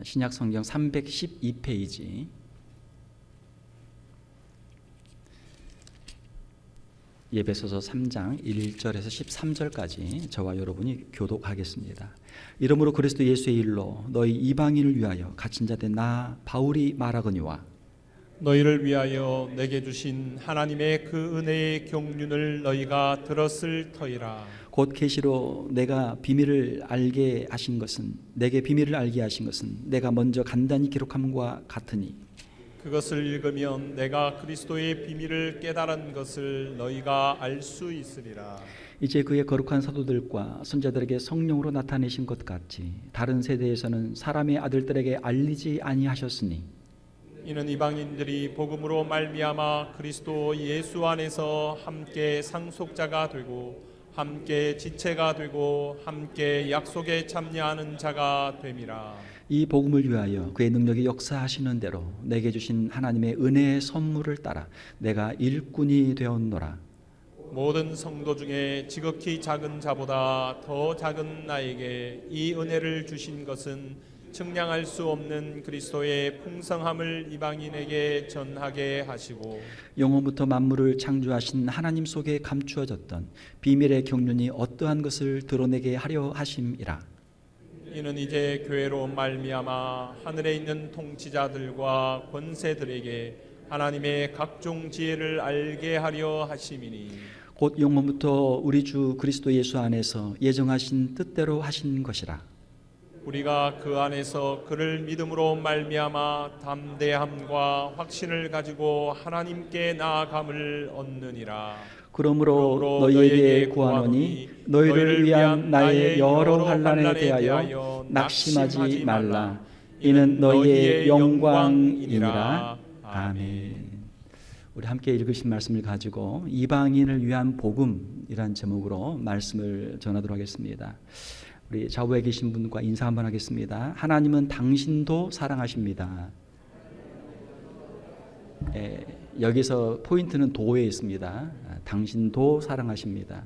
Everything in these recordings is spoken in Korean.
신약 성경 312페이지 에베소서 3장 1절에서 13절까지 저와 여러분이 교독하겠습니다. 이러므로 그리스도 예수의 일로 너희 이방인을 위하여 갇힌 자 된 나 바울이 말하거니와 너희를 위하여 내게 주신 하나님의 그 은혜의 경륜을 너희가 들었을 터이라. 곧 계시로 내가 비밀을 알게 하신 것은 내게 비밀을 알게 하신 것은 내가 먼저 간단히 기록함과 같으니 그것을 읽으면 내가 그리스도의 비밀을 깨달은 것을 너희가 알 수 있으리라. 이제 그의 거룩한 사도들과 선자들에게 성령으로 나타내신 것 같이 다른 세대에서는 사람의 아들들에게 알리지 아니하셨으니 이는 이방인들이 복음으로 말미암아 그리스도 예수 안에서 함께 상속자가 되고 함께 지체가 되고 함께 약속에 참여하는 자가 됨이라. 이 복음을 위하여 그의 능력이 역사하시는 대로 내게 주신 하나님의 은혜의 선물을 따라 내가 일꾼이 되었노라. 모든 성도 중에 지극히 작은 자보다 더 작은 나에게 이 은혜를 주신 것은 측량할 수 없는 그리스도의 풍성함을 이방인에게 전하게 하시고 영원부터 만물을 창조하신 하나님 속에 감추어졌던 비밀의 경륜이 어떠한 것을 드러내게 하려 하심이라. 이는 이제 교회로 말미암아 하늘에 있는 통치자들과 권세들에게 하나님의 각종 지혜를 알게 하려 하심이니 곧 영원부터 우리 주 그리스도 예수 안에서 예정하신 뜻대로 하신 것이라. 우리가 그 안에서 그를 믿음으로 말미암아 담대함과 확신을 가지고 하나님께 나아감을 얻느니라. 그러므로 너희에게 구하노니 너희를 위한 나의 여러 환난에 대하여 낙심하지 말라. 이는 너희의 영광이니라. 아멘. 우리 함께 읽으신 말씀을 가지고 이방인을 위한 복음이란 제목으로 말씀을 전하도록 하겠습니다. 우리 좌우에 계신 분과 인사 한번 하겠습니다. 하나님은 당신도 사랑하십니다. 여기서 포인트는 도에 있습니다. 당신도 사랑하십니다.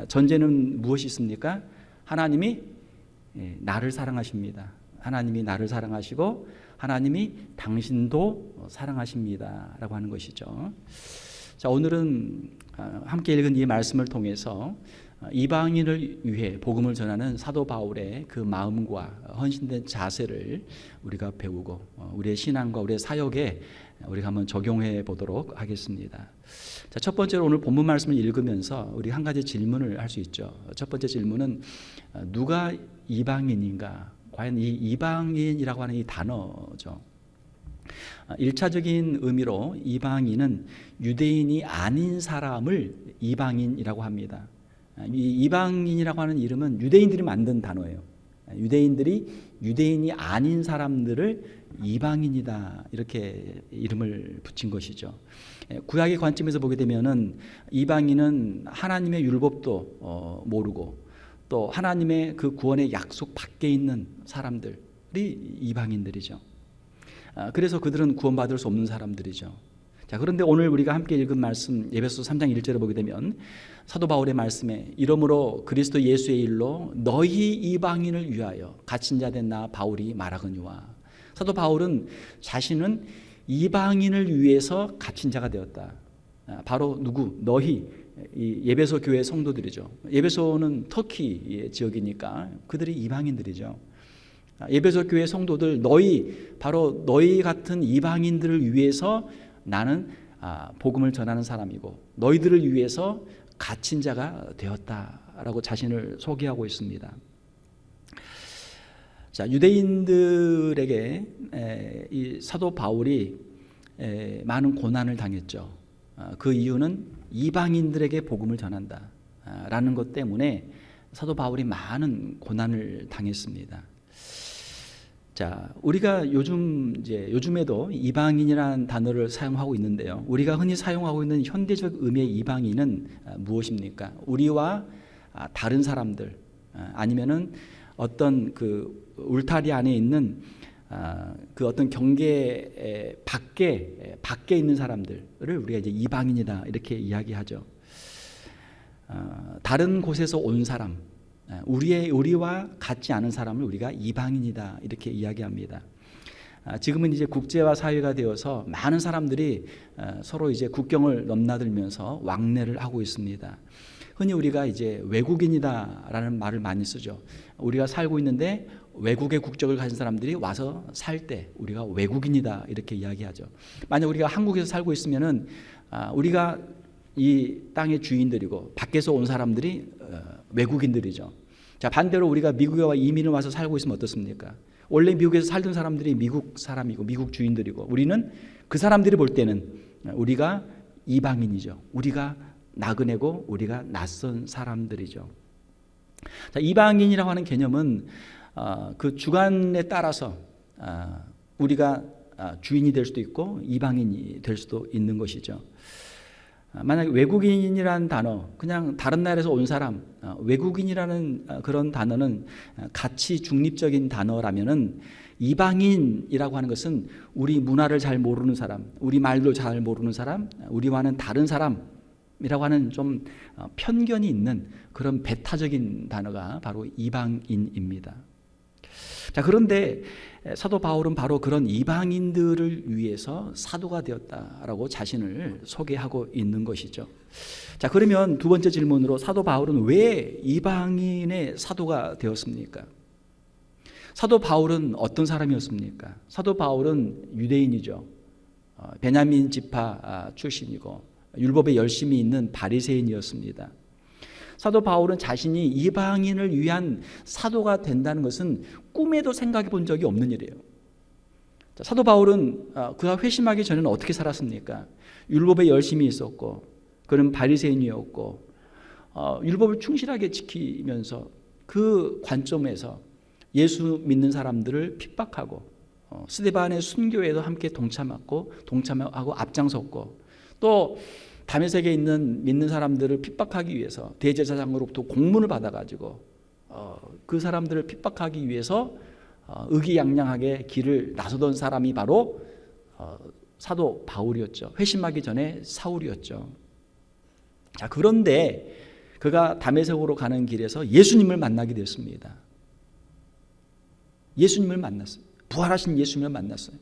전제는 무엇이 있습니까? 하나님이 나를 사랑하십니다. 하나님이 나를 사랑하시고 하나님이 당신도 사랑하십니다 라고 하는 것이죠. 자, 오늘은 함께 읽은 이 말씀을 통해서 이방인을 위해 복음을 전하는 사도 바울의 그 마음과 헌신된 자세를 우리가 배우고 우리의 신앙과 우리의 사역에 우리가 한번 적용해 보도록 하겠습니다. 자, 첫 번째로 오늘 본문 말씀을 읽으면서 우리 한 가지 질문을 할 수 있죠. 첫 번째 질문은 누가 이방인인가? 과연 이 이방인이라고 하는 이 단어죠. 1차적인 의미로 이방인은 유대인이 아닌 사람을 이방인이라고 합니다. 이 이방인이라고 하는 이름은 유대인들이 만든 단어예요. 유대인들이 유대인이 아닌 사람들을 이방인이다 이렇게 이름을 붙인 것이죠. 구약의 관점에서 보게 되면은 이방인은 하나님의 율법도 모르고 또 하나님의 그 구원의 약속 밖에 있는 사람들이 이방인들이죠. 그래서 그들은 구원받을 수 없는 사람들이죠. 자, 그런데 오늘 우리가 함께 읽은 말씀 에베소서 3장 1절을 보게 되면 사도 바울의 말씀에 이러므로 그리스도 예수의 일로 너희 이방인을 위하여 갇힌 자 된 나 바울이 말하거니와. 사도 바울은 자신은 이방인을 위해서 갇힌 자가 되었다. 바로 누구? 너희 이 예베소 교회 성도들이죠. 예베소는 터키 지역이니까 그들이 이방인들이죠. 예베소 교회 성도들 바로 너희 같은 이방인들을 위해서 나는 복음을 전하는 사람이고 너희들을 위해서 갇힌 자가 되었다라고 자신을 소개하고 있습니다. 자, 유대인들에게 이 사도 바울이 많은 고난을 당했죠. 그 이유는 이방인들에게 복음을 전한다라는 것 때문에 사도 바울이 많은 고난을 당했습니다. 자, 우리가 요즘에도 이방인이라는 단어를 사용하고 있는데요. 우리가 흔히 사용하고 있는 현대적 의미의 이방인은 무엇입니까? 우리와 다른 사람들 아니면은 어떤 그 울타리 안에 있는 그 어떤 경계 밖에 있는 사람들을 우리가 이제 이방인이다 이렇게 이야기하죠. 다른 곳에서 온 사람, 우리와 같지 않은 사람을 우리가 이방인이다 이렇게 이야기합니다. 지금은 이제 국제화 사회가 되어서 많은 사람들이 서로 이제 국경을 넘나들면서 왕래를 하고 있습니다. 흔히 우리가 이제 외국인이다라는 말을 많이 쓰죠. 우리가 살고 있는데 외국의 국적을 가진 사람들이 와서 살 때 우리가 외국인이다 이렇게 이야기하죠. 만약 우리가 한국에서 살고 있으면은 우리가 이 땅의 주인들이고 밖에서 온 사람들이 외국인들이죠. 자, 반대로 우리가 미국에 와 이민을 와서 살고 있으면 어떻습니까? 원래 미국에서 살던 사람들이 미국 사람이고 미국 주인들이고 우리는 그 사람들이 볼 때는 우리가 이방인이죠. 우리가 나그네고 우리가 낯선 사람들이죠. 자, 이방인이라고 하는 개념은 그 주관에 따라서 우리가 주인이 될 수도 있고 이방인이 될 수도 있는 것이죠. 만약 외국인이라는 단어, 그냥 다른 나라에서 온 사람, 외국인이라는 그런 단어는 가치 중립적인 단어라면은 이방인이라고 하는 것은 우리 문화를 잘 모르는 사람, 우리 말도 잘 모르는 사람, 우리와는 다른 사람이라고 하는 좀 편견이 있는 그런 배타적인 단어가 바로 이방인입니다. 자, 그런데 사도 바울은 바로 그런 이방인들을 위해서 사도가 되었다라고 자신을 소개하고 있는 것이죠. 자, 그러면 두 번째 질문으로 사도 바울은 왜 이방인의 사도가 되었습니까? 사도 바울은 어떤 사람이었습니까? 사도 바울은 유대인이죠. 베냐민 지파 출신이고 율법에 열심히 있는 바리새인이었습니다. 사도 바울은 자신이 이방인을 위한 사도가 된다는 것은 꿈에도 생각해 본 적이 없는 일이에요. 사도 바울은 그가 회심하기 전에는 어떻게 살았습니까? 율법에 열심히 있었고 그는 바리새인이었고 율법을 충실하게 지키면서 그 관점에서 예수 믿는 사람들을 핍박하고 스데반의 순교에도 함께 동참하고 앞장섰고 또 다메섹에 있는 믿는 사람들을 핍박하기 위해서 대제사장으로부터 공문을 받아가지고 그 사람들을 핍박하기 위해서 의기양양하게 길을 나서던 사람이 바로 사도 바울이었죠. 회심하기 전에 사울이었죠. 자, 그런데 그가 다메섹으로 가는 길에서 예수님을 만나게 됐습니다. 예수님을 만났어요. 부활하신 예수님을 만났어요.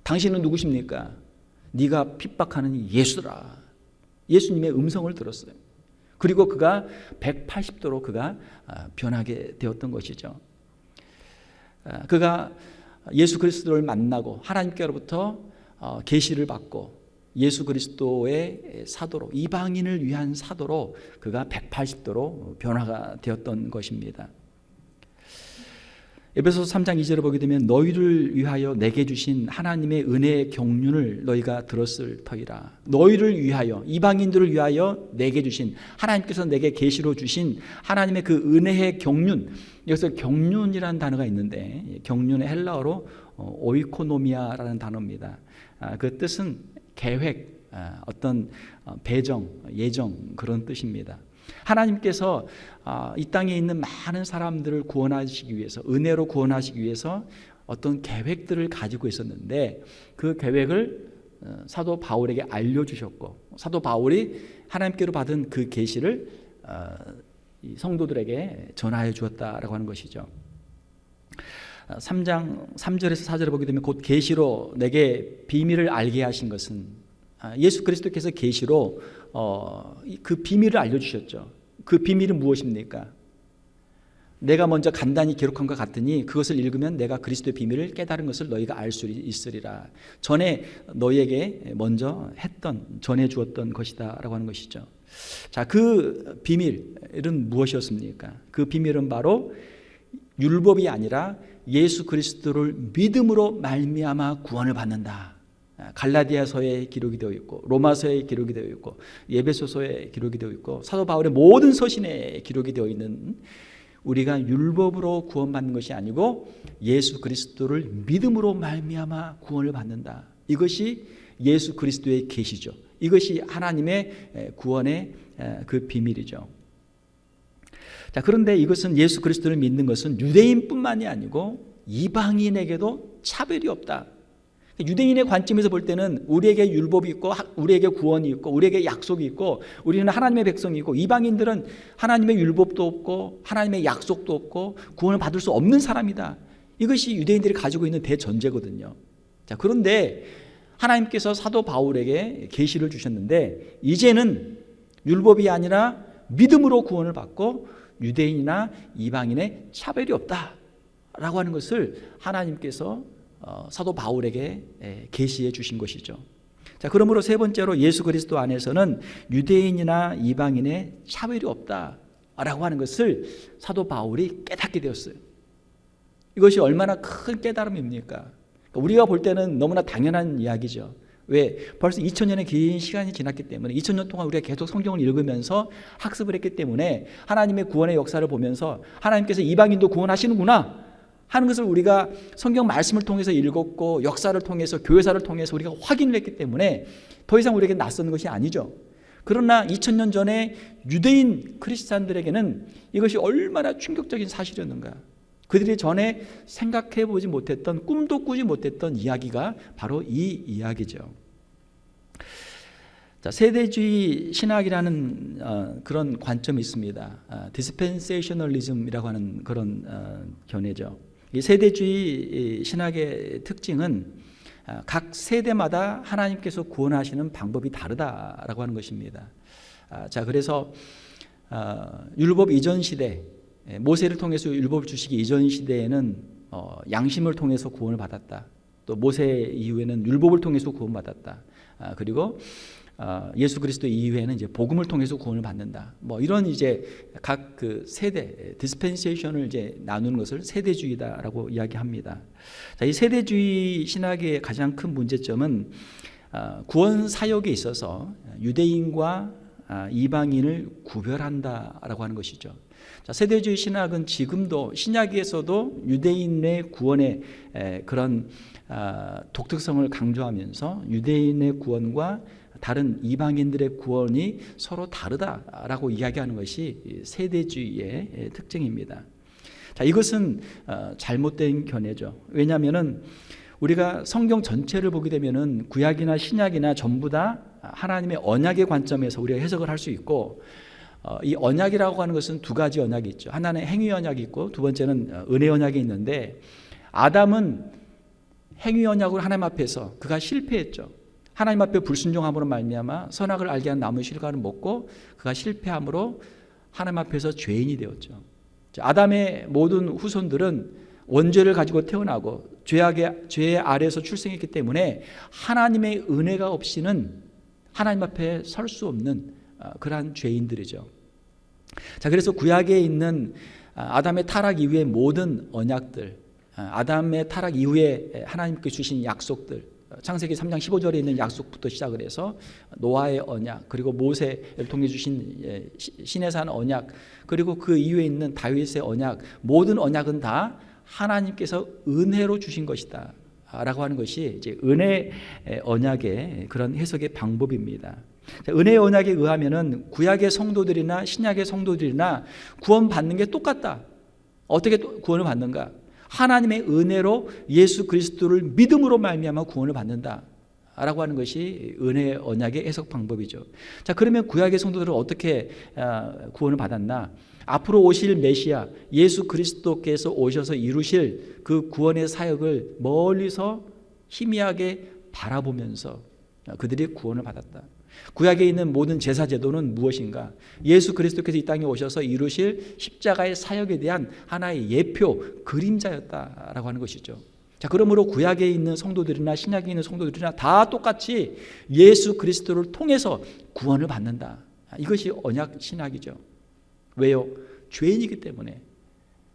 당신은 누구십니까? 네가 핍박하는 예수라. 예수님의 음성을 들었어요. 그리고 그가 180도로 그가 변하게 되었던 것이죠. 그가 예수 그리스도를 만나고 하나님께로부터 계시를 받고 예수 그리스도의 사도로 이방인을 위한 사도로 그가 180도로 변화가 되었던 것입니다. 에베소서 3장 2절을 보게 되면 너희를 위하여 내게 주신 하나님의 은혜의 경륜을 너희가 들었을 터이라. 너희를 위하여 이방인들을 위하여 내게 주신 하나님께서 내게 계시로 주신 하나님의 그 은혜의 경륜. 여기서 경륜이라는 단어가 있는데 경륜의 헬라어로 오이코노미아라는 단어입니다. 그 뜻은 계획, 어떤 배정, 예정 그런 뜻입니다. 하나님께서 이 땅에 있는 많은 사람들을 구원하시기 위해서 은혜로 구원하시기 위해서 어떤 계획들을 가지고 있었는데 그 계획을 사도 바울에게 알려주셨고 사도 바울이 하나님께로 받은 그 계시를 성도들에게 전하여 주었다라고 하는 것이죠. 3장 3절에서 4절을 보게 되면 곧 계시로 내게 비밀을 알게 하신 것은 예수 그리스도께서 계시로 그 비밀을 알려주셨죠. 그 비밀은 무엇입니까? 내가 먼저 간단히 기록한 것 같으니 그것을 읽으면 내가 그리스도의 비밀을 깨달은 것을 너희가 알 수 있으리라. 전에 너희에게 먼저 전해 주었던 것이다 라고 하는 것이죠. 자, 그 비밀은 무엇이었습니까? 그 비밀은 바로 율법이 아니라 예수 그리스도를 믿음으로 말미암아 구원을 받는다. 갈라디아서에 기록이 되어 있고 로마서에 기록이 되어 있고 에베소서에 기록이 되어 있고 사도 바울의 모든 서신에 기록이 되어 있는 우리가 율법으로 구원받는 것이 아니고 예수 그리스도를 믿음으로 말미암아 구원을 받는다. 이것이 예수 그리스도의 계시죠. 이것이 하나님의 구원의 그 비밀이죠. 자, 그런데 이것은 예수 그리스도를 믿는 것은 유대인뿐만이 아니고 이방인에게도 차별이 없다. 유대인의 관점에서 볼 때는 우리에게 율법이 있고 우리에게 구원이 있고 우리에게 약속이 있고 우리는 하나님의 백성이 있고, 이방인들은 하나님의 율법도 없고 하나님의 약속도 없고 구원을 받을 수 없는 사람이다. 이것이 유대인들이 가지고 있는 대전제거든요. 자, 그런데 하나님께서 사도 바울에게 계시를 주셨는데 이제는 율법이 아니라 믿음으로 구원을 받고 유대인이나 이방인의 차별이 없다라고 하는 것을 하나님께서 사도 바울에게 계시해 주신 것이죠. 자, 그러므로 세 번째로 예수 그리스도 안에서는 유대인이나 이방인의 차별이 없다라고 하는 것을 사도 바울이 깨닫게 되었어요. 이것이 얼마나 큰 깨달음입니까? 우리가 볼 때는 너무나 당연한 이야기죠. 왜? 벌써 2000년의 긴 시간이 지났기 때문에, 2000년 동안 우리가 계속 성경을 읽으면서 학습을 했기 때문에 하나님의 구원의 역사를 보면서 하나님께서 이방인도 구원하시는구나 하는 것을 우리가 성경 말씀을 통해서 읽었고 역사를 통해서 교회사를 통해서 우리가 확인을 했기 때문에 더 이상 우리에게 낯선 것이 아니죠. 그러나 2000년 전에 유대인 크리스찬들에게는 이것이 얼마나 충격적인 사실이었는가. 그들이 전에 생각해 보지 못했던, 꿈도 꾸지 못했던 이야기가 바로 이 이야기죠. 자, 세대주의 신학이라는 그런 관점이 있습니다. 디스펜세이셔널리즘이라고 하는 그런 견해죠. 이 세대주의 신학의 특징은 각 세대마다 하나님께서 구원하시는 방법이 다르다라고 하는 것입니다. 자, 그래서 율법 이전 시대, 모세를 통해서 율법을 주시기 이전 시대에는 양심을 통해서 구원을 받았다. 또 모세 이후에는 율법을 통해서 구원받았다. 그리고 예수 그리스도 이후에는 이제 복음을 통해서 구원을 받는다. 뭐 이런 이제 각 그 세대 디스펜세이션을 이제 나누는 것을 세대주의다라고 이야기합니다. 자, 이 세대주의 신학의 가장 큰 문제점은 구원 사역에 있어서 유대인과 이방인을 구별한다라고 하는 것이죠. 자, 세대주의 신학은 지금도 신약에서도 유대인의 구원의 그런 독특성을 강조하면서 유대인의 구원과 다른 이방인들의 구원이 서로 다르다라고 이야기하는 것이 세대주의의 특징입니다. 자, 이것은 잘못된 견해죠. 왜냐하면은 우리가 성경 전체를 보게 되면은 구약이나 신약이나 전부 다 하나님의 언약의 관점에서 우리가 해석을 할 수 있고, 이 언약이라고 하는 것은 두 가지 언약이 있죠. 하나는 행위 언약이 있고 두 번째는 은혜 언약이 있는데, 아담은 행위 언약으로 하나님 앞에서 그가 실패했죠. 하나님 앞에 불순종함으로 말미암아 선악을 알게 한 나무 실과를 먹고 그가 실패함으로 하나님 앞에서 죄인이 되었죠. 아담의 모든 후손들은 원죄를 가지고 태어나고 죄 아래에서 출생했기 때문에 하나님의 은혜가 없이는 하나님 앞에 설 수 없는 그러한 죄인들이죠. 자, 그래서 구약에 있는 아담의 타락 이후의 모든 언약들, 아담의 타락 이후에 하나님께 주신 약속들, 창세기 3장 15절에 있는 약속부터 시작을 해서 노아의 언약, 그리고 모세를 통해 주신 시내산 언약, 그리고 그 이후에 있는 다윗의 언약, 모든 언약은 다 하나님께서 은혜로 주신 것이다 라고 하는 것이 이제 은혜 언약의 그런 해석의 방법입니다. 은혜의 언약에 의하면은 구약의 성도들이나 신약의 성도들이나 구원받는 게 똑같다. 어떻게 구원을 받는가? 하나님의 은혜로 예수 그리스도를 믿음으로 말미암아 구원을 받는다라고 하는 것이 은혜의 언약의 해석 방법이죠. 자, 그러면 구약의 성도들은 어떻게 구원을 받았나? 앞으로 오실 메시아 예수 그리스도께서 오셔서 이루실 그 구원의 사역을 멀리서 희미하게 바라보면서 그들이 구원을 받았다. 구약에 있는 모든 제사 제도는 무엇인가? 예수 그리스도께서 이 땅에 오셔서 이루실 십자가의 사역에 대한 하나의 예표, 그림자였다라고 하는 것이죠. 자, 그러므로 구약에 있는 성도들이나 신약에 있는 성도들이나 다 똑같이 예수 그리스도를 통해서 구원을 받는다. 이것이 언약 신학이죠. 왜요? 죄인이기 때문에.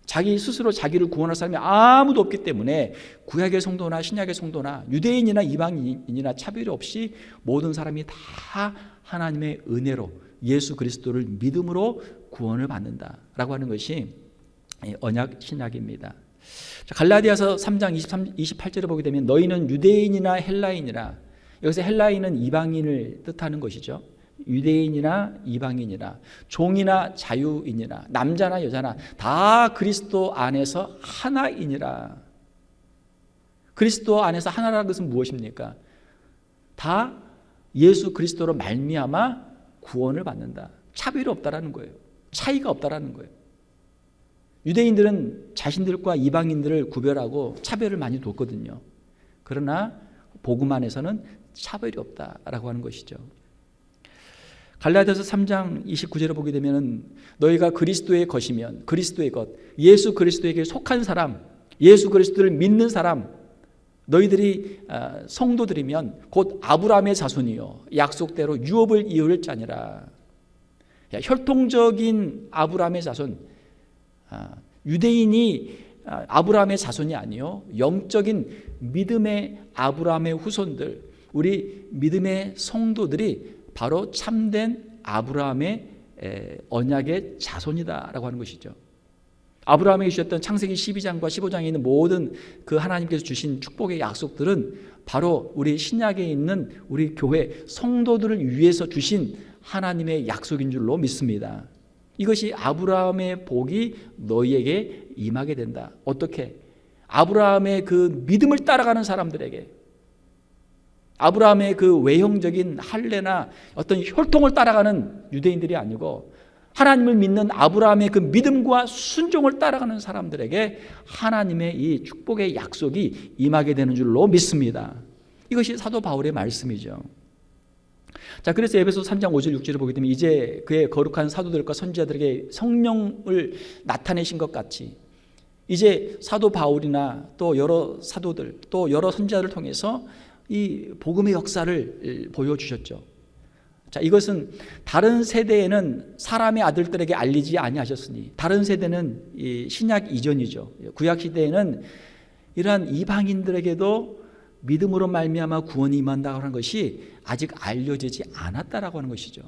자기 스스로 자기를 구원할 사람이 아무도 없기 때문에 구약의 성도나 신약의 성도나 유대인이나 이방인이나 차별이 없이 모든 사람이 다 하나님의 은혜로 예수 그리스도를 믿음으로 구원을 받는다라고 하는 것이 언약 신약입니다. 갈라디아서 3장 28절을 보게 되면 너희는 유대인이나 헬라인이라, 여기서 헬라인은 이방인을 뜻하는 것이죠. 유대인이나 이방인이나 종이나 자유인이나 남자나 여자나 다 그리스도 안에서 하나이니라. 그리스도 안에서 하나라는 것은 무엇입니까? 다 예수 그리스도로 말미암아 구원을 받는다. 차별이 없다라는 거예요. 차이가 없다라는 거예요. 유대인들은 자신들과 이방인들을 구별하고 차별을 많이 뒀거든요. 그러나 복음 안에서는 차별이 없다라고 하는 것이죠. 갈라디아서 3장 29절을 보게 되면 너희가 그리스도의 것이면 그리스도의 것, 예수 그리스도에게 속한 사람, 예수 그리스도를 믿는 사람, 너희들이 성도들이면 곧 아브라함의 자손이요 약속대로 유업을 이을 자니라. 혈통적인 아브라함의 자손, 유대인이 아브라함의 자손이 아니요 영적인 믿음의 아브라함의 후손들, 우리 믿음의 성도들이 바로 참된 아브라함의 언약의 자손이다라고 하는 것이죠. 아브라함에게 주셨던 창세기 12장과 15장에 있는 모든 그 하나님께서 주신 축복의 약속들은 바로 우리 신약에 있는 우리 교회 성도들을 위해서 주신 하나님의 약속인 줄로 믿습니다. 이것이 아브라함의 복이 너희에게 임하게 된다. 어떻게? 아브라함의 그 믿음을 따라가는 사람들에게, 아브라함의 그 외형적인 할례나 어떤 혈통을 따라가는 유대인들이 아니고 하나님을 믿는 아브라함의 그 믿음과 순종을 따라가는 사람들에게 하나님의 이 축복의 약속이 임하게 되는 줄로 믿습니다. 이것이 사도 바울의 말씀이죠. 자, 그래서 에베소서 3장 5절 6절을 보게 되면 이제 그의 거룩한 사도들과 선지자들에게 성령을 나타내신 것 같이 이제 사도 바울이나 또 여러 사도들 또 여러 선지자를 통해서 이 복음의 역사를 보여주셨죠. 자, 이것은 다른 세대에는 사람의 아들들에게 알리지 아니하셨으니, 다른 세대는 이 신약 이전이죠. 구약 시대에는 이러한 이방인들에게도 믿음으로 말미암아 구원이 임한다고 하는 것이 아직 알려지지 않았다라고 하는 것이죠.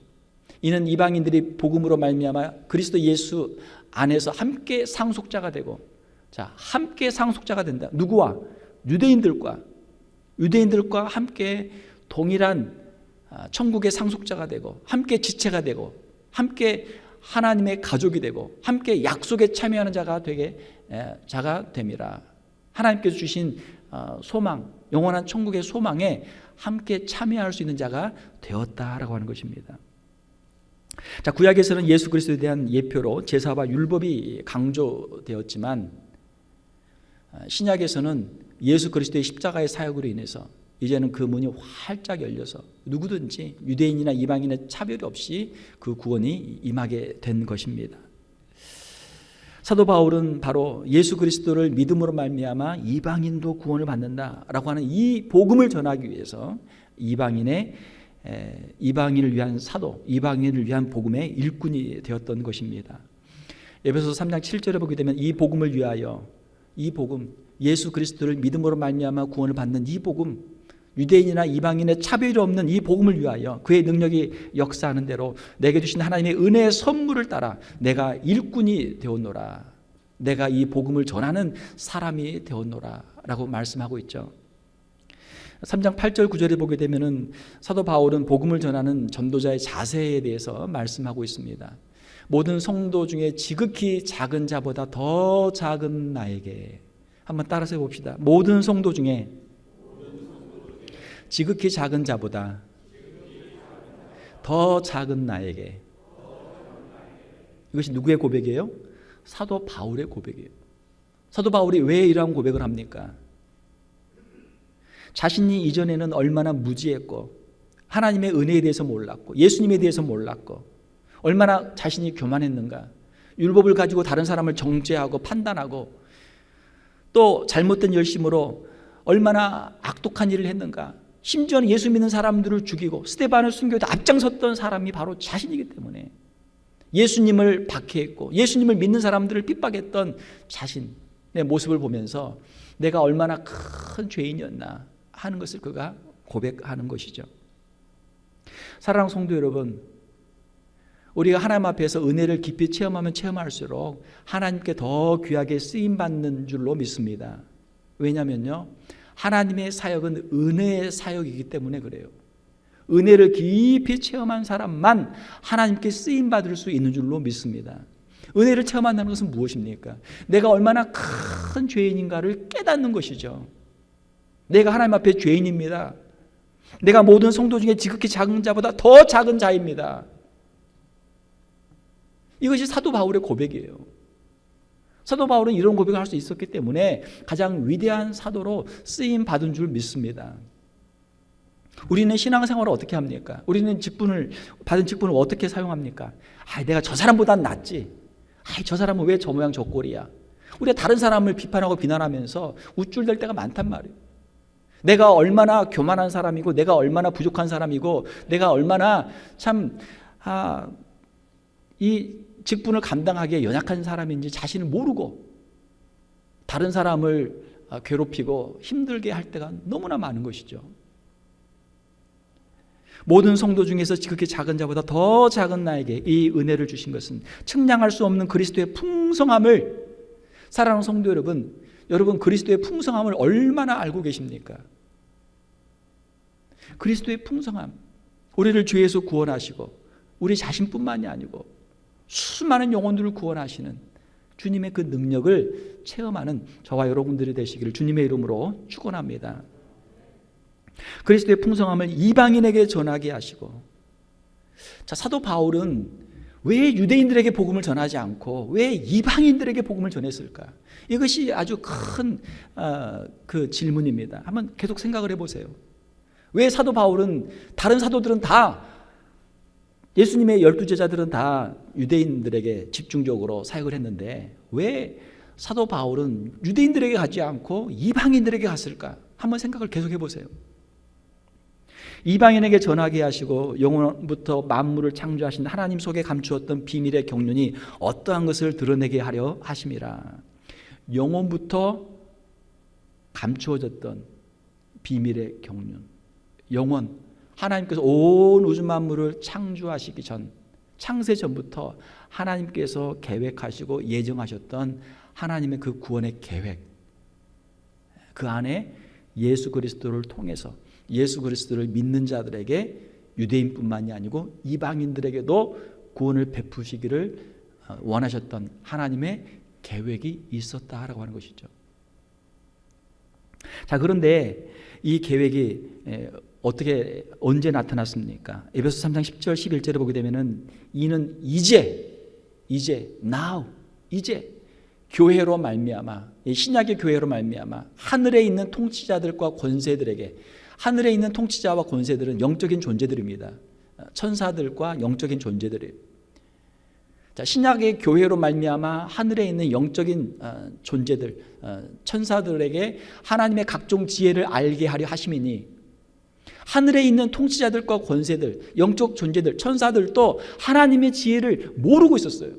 이는 이방인들이 복음으로 말미암아 그리스도 예수 안에서 함께 상속자가 되고, 자, 함께 상속자가 된다. 누구와? 유대인들과 함께 동일한 천국의 상속자가 되고, 함께 지체가 되고, 함께 하나님의 가족이 되고, 함께 약속에 참여하는 자가 됨이라. 하나님께서 주신 소망, 영원한 천국의 소망에 함께 참여할 수 있는 자가 되었다라고 하는 것입니다. 자, 구약에서는 예수 그리스도에 대한 예표로 제사와 율법이 강조되었지만 신약에서는 예수 그리스도의 십자가의 사역으로 인해서 이제는 그 문이 활짝 열려서 누구든지 유대인이나 이방인의 차별이 없이 그 구원이 임하게 된 것입니다. 사도 바울은 바로 예수 그리스도를 믿음으로 말미암아 이방인도 구원을 받는다라고 하는 이 복음을 전하기 위해서 이방인을 위한 사도, 이방인을 위한 복음의 일꾼이 되었던 것입니다. 에베소서 3장 7절에 보게 되면 이 복음을 위하여, 이 복음, 예수 그리스도를 믿음으로 말미암아 구원을 받는 이 복음, 유대인이나 이방인의 차별이 없는 이 복음을 위하여 그의 능력이 역사하는 대로 내게 주신 하나님의 은혜의 선물을 따라 내가 일꾼이 되었노라, 내가 이 복음을 전하는 사람이 되었노라 라고 말씀하고 있죠. 3장 8절 9절에 보게 되면 사도 바울은 복음을 전하는 전도자의 자세에 대해서 말씀하고 있습니다. 모든 성도 중에 지극히 작은 자보다 더 작은 나에게, 한번 따라서 해봅시다. 모든 성도 중에 지극히 작은 자보다 더 작은 나에게. 이것이 누구의 고백이에요? 사도 바울의 고백이에요. 사도 바울이 왜 이러한 고백을 합니까? 자신이 이전에는 얼마나 무지했고 하나님의 은혜에 대해서 몰랐고 예수님에 대해서 몰랐고 얼마나 자신이 교만했는가, 율법을 가지고 다른 사람을 정죄하고 판단하고 또 잘못된 열심으로 얼마나 악독한 일을 했는가, 심지어는 예수 믿는 사람들을 죽이고 스데반을 순교해 앞장섰던 사람이 바로 자신이기 때문에 예수님을 박해했고 예수님을 믿는 사람들을 핍박했던 자신의 모습을 보면서 내가 얼마나 큰 죄인이었나 하는 것을 그가 고백하는 것이죠. 사랑하는 성도 여러분, 우리가 하나님 앞에서 은혜를 깊이 체험하면 체험할수록 하나님께 더 귀하게 쓰임받는 줄로 믿습니다. 왜냐하면요, 하나님의 사역은 은혜의 사역이기 때문에 그래요. 은혜를 깊이 체험한 사람만 하나님께 쓰임받을 수 있는 줄로 믿습니다. 은혜를 체험한다는 것은 무엇입니까? 내가 얼마나 큰 죄인인가를 깨닫는 것이죠. 내가 하나님 앞에 죄인입니다. 내가 모든 성도 중에 지극히 작은 자보다 더 작은 자입니다. 이것이 사도 바울의 고백이에요. 사도 바울은 이런 고백을 할 수 있었기 때문에 가장 위대한 사도로 쓰임 받은 줄 믿습니다. 우리는 신앙생활을 어떻게 합니까? 우리는 받은 직분을 어떻게 사용합니까? 내가 저 사람보단 낫지. 저 사람은 왜 저 모양 저 꼴이야. 우리가 다른 사람을 비판하고 비난하면서 우쭐댈 때가 많단 말이에요. 내가 얼마나 교만한 사람이고, 내가 얼마나 부족한 사람이고, 내가 얼마나 이 직분을 감당하기에 연약한 사람인지 자신을 모르고 다른 사람을 괴롭히고 힘들게 할 때가 너무나 많은 것이죠. 모든 성도 중에서 지극히 작은 자보다 더 작은 나에게 이 은혜를 주신 것은 측량할 수 없는 그리스도의 풍성함을, 사랑하는 성도 여러분 그리스도의 풍성함을 얼마나 알고 계십니까? 그리스도의 풍성함, 우리를 죄에서 구원하시고 우리 자신뿐만이 아니고 수많은 영혼들을 구원하시는 주님의 그 능력을 체험하는 저와 여러분들이 되시기를 주님의 이름으로 축원합니다. 그리스도의 풍성함을 이방인에게 전하게 하시고, 사도 바울은 왜 유대인들에게 복음을 전하지 않고 왜 이방인들에게 복음을 전했을까? 이것이 아주 큰 그 질문입니다. 한번 계속 생각을 해보세요. 왜 사도 바울은, 다른 사도들은 다, 예수님의 12제자들은 다 유대인들에게 집중적으로 사역을 했는데 왜 사도 바울은 유대인들에게 가지 않고 이방인들에게 갔을까? 한번 생각을 계속 해보세요. 이방인에게 전하게 하시고 영원부터 만물을 창조하신 하나님 속에 감추었던 비밀의 경륜이 어떠한 것을 드러내게 하려 하심이라. 영원부터 감추어졌던 비밀의 경륜, 영원, 하나님께서 온 우주 만물을 창조하시기 전, 창세 전부터 하나님께서 계획하시고 예정하셨던 하나님의 그 구원의 계획, 그 안에 예수 그리스도를 통해서 예수 그리스도를 믿는 자들에게, 유대인뿐만이 아니고 이방인들에게도 구원을 베푸시기를 원하셨던 하나님의 계획이 있었다라고 하는 것이죠. 그런데 이 계획이 언제 나타났습니까? 에베소 3장 10절 11절에 보게 되면은 이는 이제 교회로 말미암아, 신약의 교회로 말미암아 하늘에 있는 통치자들과 권세들에게, 하늘에 있는 통치자와 권세들은 영적인 존재들입니다. 천사들과 영적인 존재들이에요. 신약의 교회로 말미암아 하늘에 있는 영적인 존재들, 천사들에게 하나님의 각종 지혜를 알게 하려 하심이니, 하늘에 있는 통치자들과 권세들, 영적 존재들, 천사들도 하나님의 지혜를 모르고 있었어요.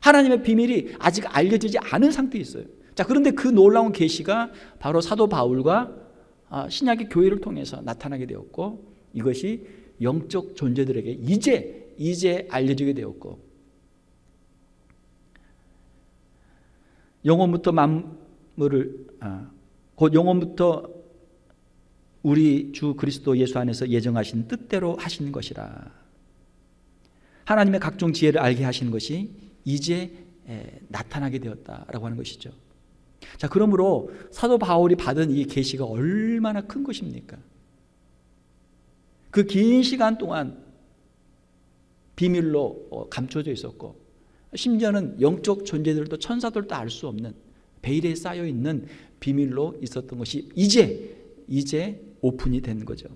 하나님의 비밀이 아직 알려지지 않은 상태에 있어요. 그런데 그 놀라운 계시가 바로 사도 바울과 신약의 교회를 통해서 나타나게 되었고, 이것이 영적 존재들에게 이제 알려지게 되었고, 영원부터 곧 영원부터 우리 주 그리스도 예수 안에서 예정하신 뜻대로 하시는 것이라. 하나님의 각종 지혜를 알게 하시는 것이 이제 나타나게 되었다라고 하는 것이죠. 그러므로 사도 바울이 받은 이 계시가 얼마나 큰 것입니까? 그 긴 시간 동안 비밀로 감춰져 있었고, 심지어는 영적 존재들도 천사들도 알 수 없는 베일에 쌓여 있는 비밀로 있었던 것이 이제 오픈이 된 거죠.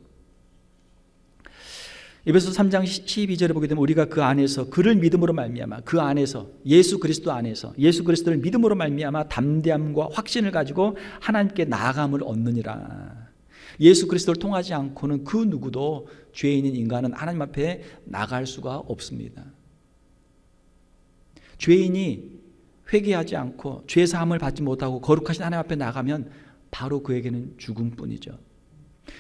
에베소 3장 12절에 보게 되면 우리가 그 안에서 그를 믿음으로 말미암아, 그 안에서 예수 그리스도 안에서 예수 그리스도를 믿음으로 말미암아 담대함과 확신을 가지고 하나님께 나아감을 얻느니라. 예수 그리스도를 통하지 않고는 그 누구도, 죄인인 인간은 하나님 앞에 나갈 수가 없습니다. 죄인이 회개하지 않고 죄 사함을 받지 못하고 거룩하신 하나님 앞에 나가면 바로 그에게는 죽음뿐이죠.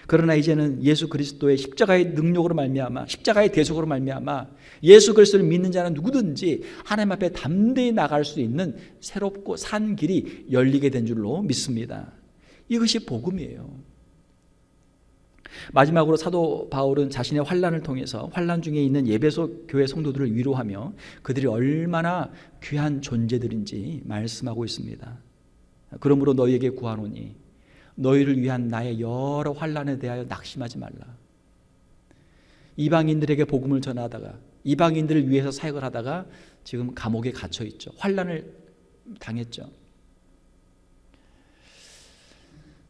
그러나 이제는 예수 그리스도의 십자가의 능력으로 말미암아, 십자가의 대속으로 말미암아 예수 그리스도를 믿는 자는 누구든지 하나님 앞에 담대히 나갈 수 있는 새롭고 산 길이 열리게 된 줄로 믿습니다. 이것이 복음이에요. 마지막으로 사도 바울은 자신의 환난을 통해서 환난 중에 있는 에베소 교회 성도들을 위로하며 그들이 얼마나 귀한 존재들인지 말씀하고 있습니다. 그러므로 너희에게 구하노니 너희를 위한 나의 여러 환난에 대하여 낙심하지 말라. 이방인들에게 복음을 전하다가 이방인들을 위해서 사역을 하다가 지금 감옥에 갇혀 있죠. 환난을 당했죠.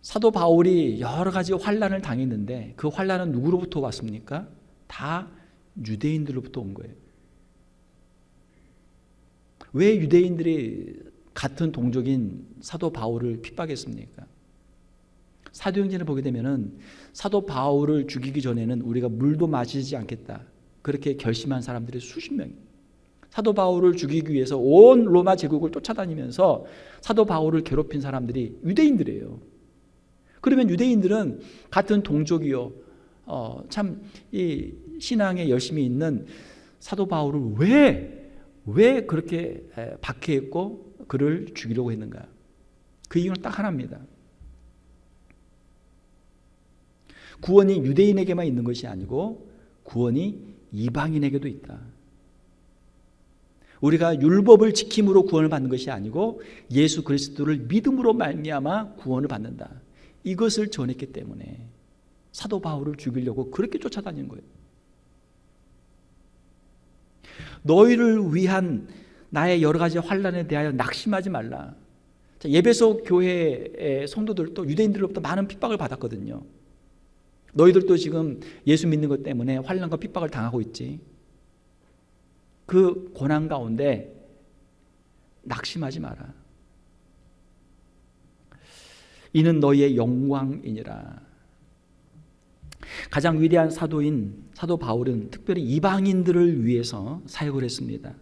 사도 바울이 여러 가지 환난을 당했는데 그 환난은 누구로부터 왔습니까? 다 유대인들로부터 온 거예요. 왜 유대인들이 같은 동족인 사도 바울을 핍박했습니까? 사도행전을 보게 되면은 사도 바울을 죽이기 전에는 우리가 물도 마시지 않겠다, 그렇게 결심한 사람들이 수십 명이, 사도 바울을 죽이기 위해서 온 로마 제국을 쫓아다니면서 사도 바울을 괴롭힌 사람들이 유대인들이에요. 그러면 유대인들은 같은 동족이요, 참 이 신앙에 열심히 있는 사도 바울을 왜 그렇게 박해했고 그를 죽이려고 했는가? 그 이유는 딱 하나입니다. 구원이 유대인에게만 있는 것이 아니고 구원이 이방인에게도 있다. 우리가 율법을 지킴으로 구원을 받는 것이 아니고 예수 그리스도를 믿음으로 말미암아 구원을 받는다. 이것을 전했기 때문에 사도 바울을 죽이려고 그렇게 쫓아다니는 거예요. 너희를 위한 나의 여러 가지 환난에 대하여 낙심하지 말라. 자, 예배소 교회의 성도들도 유대인들로부터 많은 핍박을 받았거든요. 너희들도 지금 예수 믿는 것 때문에 환난과 핍박을 당하고 있지. 그 고난 가운데 낙심하지 마라. 이는 너희의 영광이니라. 가장 위대한 사도인 사도 바울은 특별히 이방인들을 위해서 사역을 했습니다.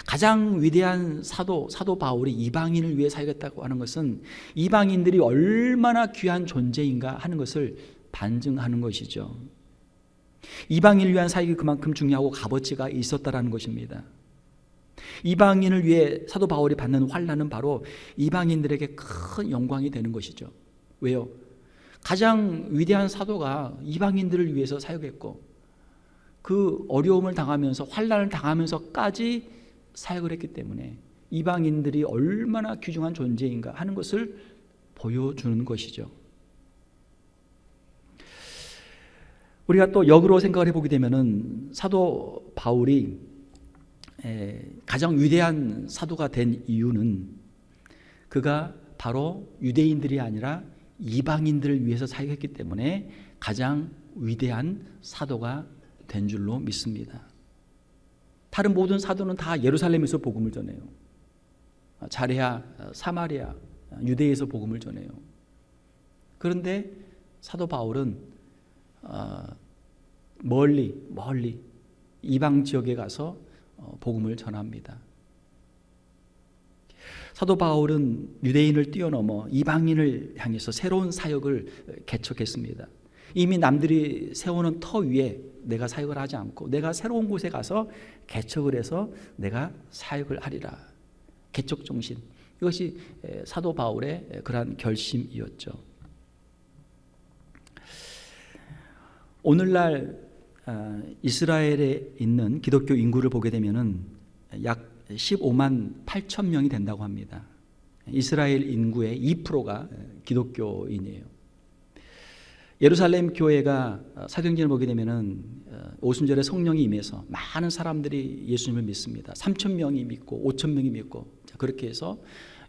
가장 위대한 사도 바울이 이방인을 위해 사역했다고 하는 것은 이방인들이 얼마나 귀한 존재인가 하는 것을 반증하는 것이죠. 이방인을 위한 사역이 그만큼 중요하고 값어치가 있었다라는 것입니다. 이방인을 위해 사도 바울이 받는 환난은 바로 이방인들에게 큰 영광이 되는 것이죠. 왜요? 가장 위대한 사도가 이방인들을 위해서 사역했고 그 어려움을 당하면서 환난을 당하면서까지 사역을 했기 때문에 이방인들이 얼마나 귀중한 존재인가 하는 것을 보여주는 것이죠. 우리가 또 역으로 생각을 해보게 되면은 사도 바울이 가장 위대한 사도가 된 이유는 그가 바로 유대인들이 아니라 이방인들을 위해서 사역했기 때문에 가장 위대한 사도가 된 줄로 믿습니다. 다른 모든 사도는 다 예루살렘에서 복음을 전해요. 자레야, 사마리아, 유대에서 복음을 전해요. 그런데 사도 바울은 멀리 이방 지역에 가서 복음을 전합니다. 사도 바울은 유대인을 뛰어넘어 이방인을 향해서 새로운 사역을 개척했습니다. 이미 남들이 세우는 터 위에 내가 사역을 하지 않고 내가 새로운 곳에 가서 개척을 해서 내가 사역을 하리라. 개척 정신, 이것이 사도 바울의 그러한 결심이었죠. 오늘날 이스라엘에 있는 기독교 인구를 보게 되면은 약 15만 8천 명이 된다고 합니다. 이스라엘 인구의 2%가 기독교인이에요. 예루살렘 교회가 사도행전을 보게 되면은 오순절에 성령이 임해서 많은 사람들이 예수님을 믿습니다. 3천 명이 믿고 5천 명이 믿고, 그렇게 해서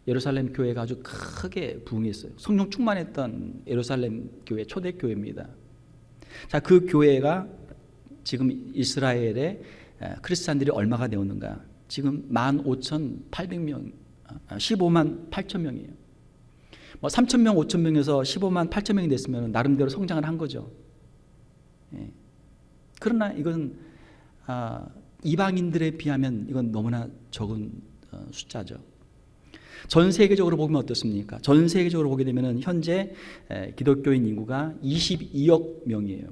예루살렘 교회가 아주 크게 부흥했어요. 성령 충만했던 예루살렘 교회 초대 교회입니다. 자, 그 교회가 지금 이스라엘의 크리스찬들이 얼마가 되었는가? 지금 15,800명, 15만 8천 명이에요. 3천 명, 5천 명에서 15만 8천 명이 됐으면 나름대로 성장을 한 거죠. 예. 그러나 이건 이방인들에 비하면 이건 너무나 적은 숫자죠. 전 세계적으로 보면 어떻습니까? 전 세계적으로 보게 되면 현재 기독교인 인구가 22억 명이에요.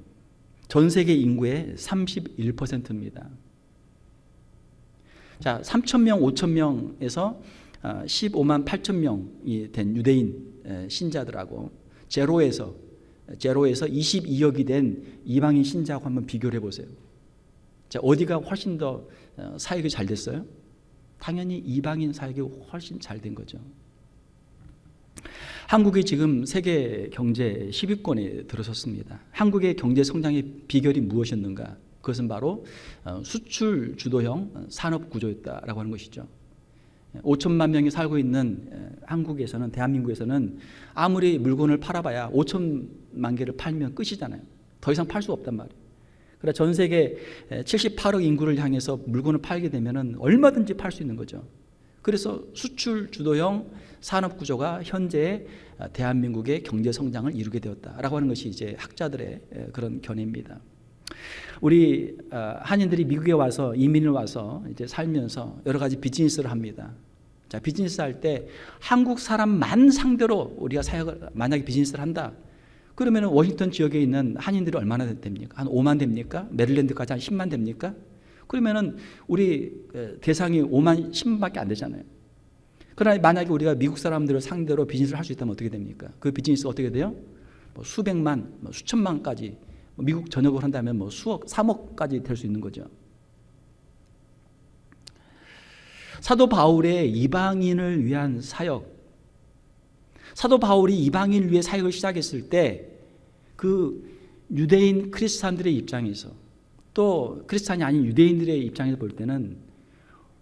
전 세계 인구의 31%입니다. 자, 3천 명, 5천 명에서 15만 8천 명이 된 유대인 신자들하고 제로에서 22억이 된 이방인 신자하고 한번 비교를 해보세요. 자, 어디가 훨씬 더 사역이 잘 됐어요? 당연히 이방인 사역이 훨씬 잘 된 거죠. 한국이 지금 세계 경제 10위권에 들어섰습니다. 한국의 경제 성장의 비결이 무엇이었는가? 그것은 바로 수출 주도형 산업 구조였다라고 하는 것이죠. 5천만 명이 살고 있는 한국에서는, 대한민국에서는 아무리 물건을 팔아봐야 5천만 개를 팔면 끝이잖아요. 더 이상 팔 수 없단 말이에요. 그러나 전 세계 78억 인구를 향해서 물건을 팔게 되면 얼마든지 팔 수 있는 거죠. 그래서 수출 주도형 산업 구조가 현재 대한민국의 경제 성장을 이루게 되었다라고 하는 것이 이제 학자들의 그런 견해입니다. 우리 한인들이 미국에 와서, 이민을 와서 이제 살면서 여러 가지 비즈니스를 합니다. 자, 비즈니스 할 때 한국 사람만 상대로 우리가 사역을, 만약에 비즈니스를 한다, 그러면 워싱턴 지역에 있는 한인들이 얼마나 됩니까? 한 5만 됩니까? 메릴랜드까지 한 10만 됩니까? 그러면은 우리 대상이 5만, 10만밖에 안 되잖아요. 그러나 만약에 우리가 미국 사람들을 상대로 비즈니스를 할 수 있다면 어떻게 됩니까? 그 비즈니스가 어떻게 돼요? 뭐 수백만, 뭐 수천만까지, 미국 전역을 한다면 뭐 수억, 3억까지 될 수 있는 거죠. 사도 바울의 이방인을 위한 사역, 사도 바울이 이방인을 위해 사역을 시작했을 때 그 유대인 크리스찬들의 입장에서, 또 크리스찬이 아닌 유대인들의 입장에서 볼 때는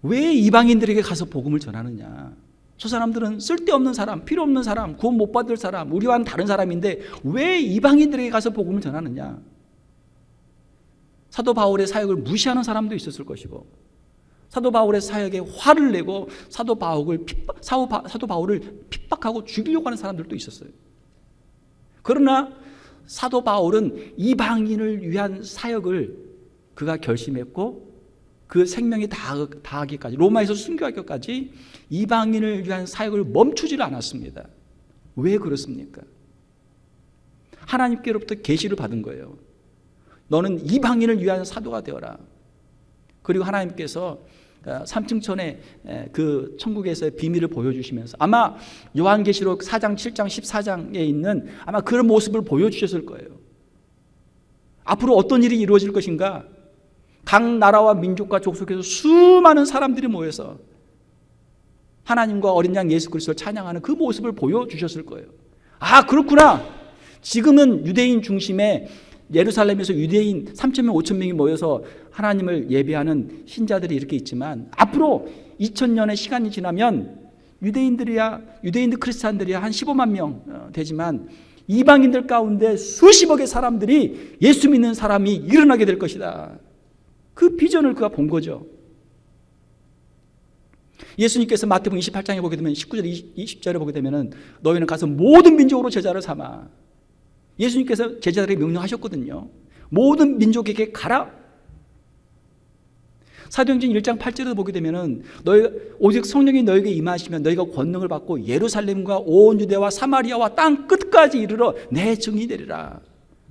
왜 이방인들에게 가서 복음을 전하느냐? 저 사람들은 쓸데없는 사람, 필요 없는 사람, 구원 못 받을 사람, 우리와는 다른 사람인데 왜 이방인들에게 가서 복음을 전하느냐? 사도 바울의 사역을 무시하는 사람도 있었을 것이고, 사도 바울의 사역에 화를 내고 사도 바울을 핍박하고 죽이려고 하는 사람들도 있었어요. 그러나 사도 바울은 이방인을 위한 사역을 그가 결심했고, 그 생명이 다하기까지, 로마에서 순교하기까지 이방인을 위한 사역을 멈추지를 않았습니다. 왜 그렇습니까? 하나님께로부터 계시를 받은 거예요. 너는 이방인을 위한 사도가 되어라. 그리고 하나님께서 삼층천의 그 천국에서의 비밀을 보여주시면서 아마 요한계시록 4장, 7장, 14장에 있는 아마 그런 모습을 보여주셨을 거예요. 앞으로 어떤 일이 이루어질 것인가? 각 나라와 민족과 족속에서 수많은 사람들이 모여서 하나님과 어린 양 예수 그리스도를 찬양하는 그 모습을 보여주셨을 거예요. 아, 그렇구나. 지금은 유대인 중심의 예루살렘에서 유대인 3,000명, 5,000명이 모여서 하나님을 예배하는 신자들이 이렇게 있지만 앞으로 2000년의 시간이 지나면 유대인들 크리스찬들이야 한 15만 명 되지만 이방인들 가운데 수십억의 사람들이 예수 믿는 사람이 일어나게 될 것이다. 그 비전을 그가 본 거죠. 예수님께서 마태복음 28장에 보게 되면 19절 20절에 보게 되면 너희는 가서 모든 민족으로 제자를 삼아. 예수님께서 제자들에게 명령하셨거든요. 모든 민족에게 가라. 사도행전 1장 8절에도 보게 되면 오직 성령이 너에게 임하시면 너희가 권능을 받고 예루살렘과 온 유대와 사마리아와 땅 끝까지 이르러 내 증인이 되리라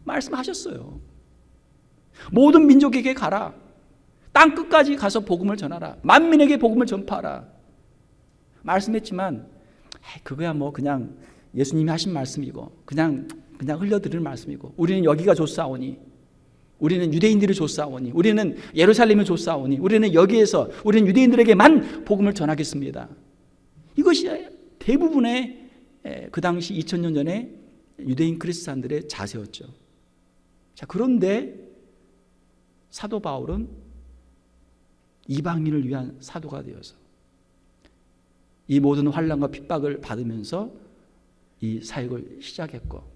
말씀하셨어요. 모든 민족에게 가라. 땅 끝까지 가서 복음을 전하라. 만민에게 복음을 전파하라 말씀했지만 그거야 뭐 그냥 예수님이 하신 말씀이고 그냥 흘려드리는 말씀이고, 우리는 여기가 좋사오니, 우리는 유대인들이 좋사오니, 우리는 예루살렘이 좋사오니, 우리는 여기에서 우리는 유대인들에게만 복음을 전하겠습니다. 이것이 대부분의 그 당시 2000년 전에 유대인 크리스찬들의 자세였죠. 자, 그런데 사도 바울은 이방인을 위한 사도가 되어서 이 모든 환난과 핍박을 받으면서 이 사역을 시작했고,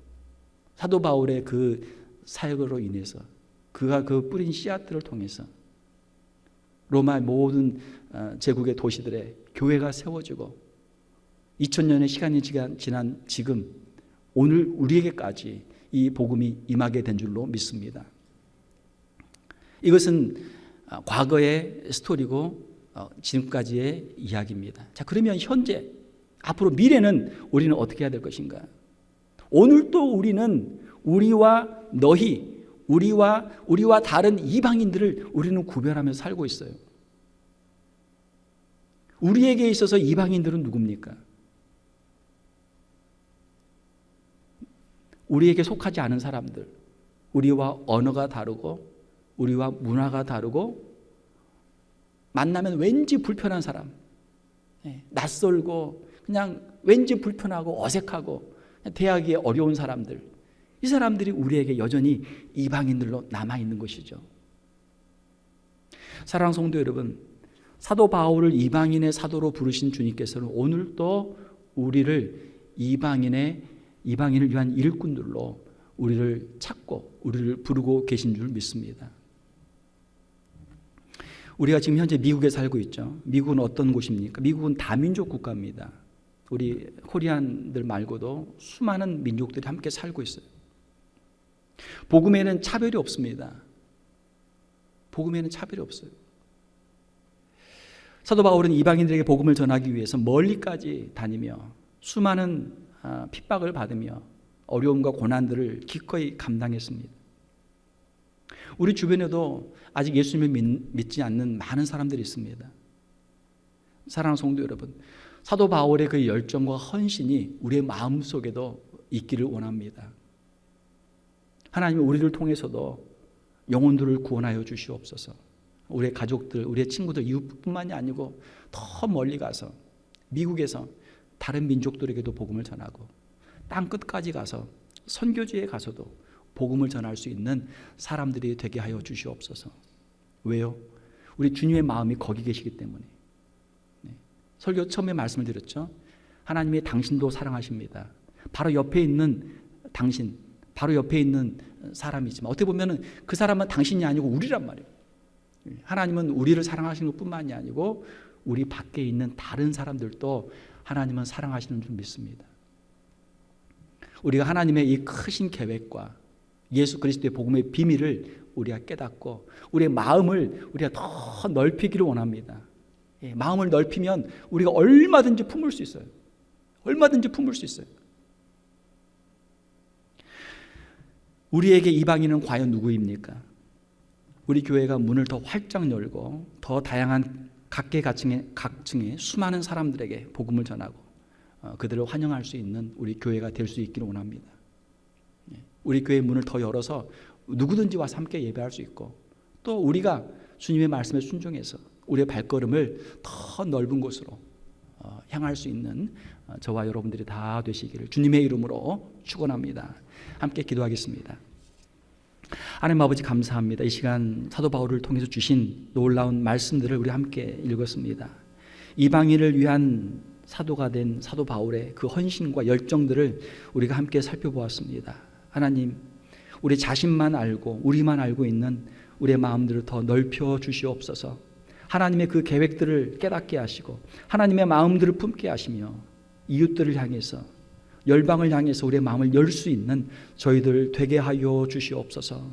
사도 바울의 그 사역으로 인해서 그가 그 뿌린 씨앗들을 통해서 로마 모든 제국의 도시들에 교회가 세워지고 2000년의 시간이 지난 지금 오늘 우리에게까지 이 복음이 임하게 된 줄로 믿습니다. 이것은 과거의 스토리고 지금까지의 이야기입니다. 자, 그러면 현재, 앞으로 미래는 우리는 어떻게 해야 될 것인가? 오늘도 우리는 우리와 너희, 우리와 다른 이방인들을 우리는 구별하면서 살고 있어요. 우리에게 있어서 이방인들은 누굽니까? 우리에게 속하지 않은 사람들, 우리와 언어가 다르고 우리와 문화가 다르고 만나면 왠지 불편한 사람, 낯설고 그냥 왠지 불편하고 어색하고 대하기 어려운 사람들, 이 사람들이 우리에게 여전히 이방인들로 남아있는 것이죠. 사랑하는 성도 여러분, 사도 바울을 이방인의 사도로 부르신 주님께서는 오늘도 우리를 이방인을 위한 일꾼들로 우리를 찾고 우리를 부르고 계신 줄 믿습니다. 우리가 지금 현재 미국에 살고 있죠. 미국은 어떤 곳입니까? 미국은 다민족 국가입니다. 우리 코리안들 말고도 수많은 민족들이 함께 살고 있어요. 복음에는 차별이 없습니다. 복음에는 차별이 없어요. 사도 바울은 이방인들에게 복음을 전하기 위해서 멀리까지 다니며 수많은 핍박을 받으며 어려움과 고난들을 기꺼이 감당했습니다. 우리 주변에도 아직 예수님을 믿지 않는 많은 사람들이 있습니다. 사랑하는 성도 여러분, 사도 바울의 그 열정과 헌신이 우리의 마음속에도 있기를 원합니다. 하나님은 우리를 통해서도 영혼들을 구원하여 주시옵소서. 우리의 가족들, 우리의 친구들, 이웃뿐만이 아니고 더 멀리 가서 미국에서 다른 민족들에게도 복음을 전하고 땅 끝까지 가서 선교지에 가서도 복음을 전할 수 있는 사람들이 되게 하여 주시옵소서. 왜요? 우리 주님의 마음이 거기 계시기 때문에. 설교 처음에 말씀을 드렸죠. 하나님이 당신도 사랑하십니다. 바로 옆에 있는 당신, 바로 옆에 있는 사람이지만 어떻게 보면 그 사람은 당신이 아니고 우리란 말이에요. 하나님은 우리를 사랑하시는 것뿐만이 아니고 우리 밖에 있는 다른 사람들도 하나님은 사랑하시는 줄 믿습니다. 우리가 하나님의 이 크신 계획과 예수 그리스도의 복음의 비밀을 우리가 깨닫고 우리의 마음을 우리가 더 넓히기를 원합니다. 마음을 넓히면 우리가 얼마든지 품을 수 있어요. 얼마든지 품을 수 있어요. 우리에게 이방인은 과연 누구입니까? 우리 교회가 문을 더 활짝 열고 더 다양한 각계각층의 수많은 사람들에게 복음을 전하고 그들을 환영할 수 있는 우리 교회가 될 수 있기를 원합니다. 우리 교회의 문을 더 열어서 누구든지 와서 함께 예배할 수 있고 또 우리가 주님의 말씀에 순종해서 우리의 발걸음을 더 넓은 곳으로 향할 수 있는 저와 여러분들이 다 되시기를 주님의 이름으로 축원합니다. 함께 기도하겠습니다. 하나님 아버지 감사합니다. 이 시간 사도 바울을 통해서 주신 놀라운 말씀들을 우리 함께 읽었습니다. 이방인을 위한 사도가 된 사도 바울의 그 헌신과 열정들을 우리가 함께 살펴보았습니다. 하나님, 우리 자신만 알고 우리만 알고 있는 우리의 마음들을 더 넓혀 주시옵소서. 하나님의 그 계획들을 깨닫게 하시고 하나님의 마음들을 품게 하시며 이웃들을 향해서 열방을 향해서 우리의 마음을 열 수 있는 저희들 되게 하여 주시옵소서.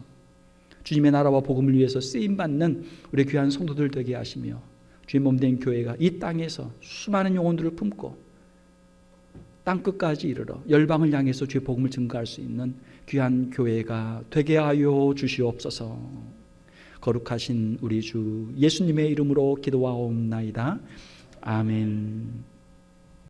주님의 나라와 복음을 위해서 쓰임받는 우리 귀한 성도들 되게 하시며 주의 몸된 교회가 이 땅에서 수많은 영혼들을 품고 땅끝까지 이르러 열방을 향해서 주의 복음을 증거할 수 있는 귀한 교회가 되게 하여 주시옵소서. 거룩하신 우리 주 예수님의 이름으로 기도하옵나이다. 아멘.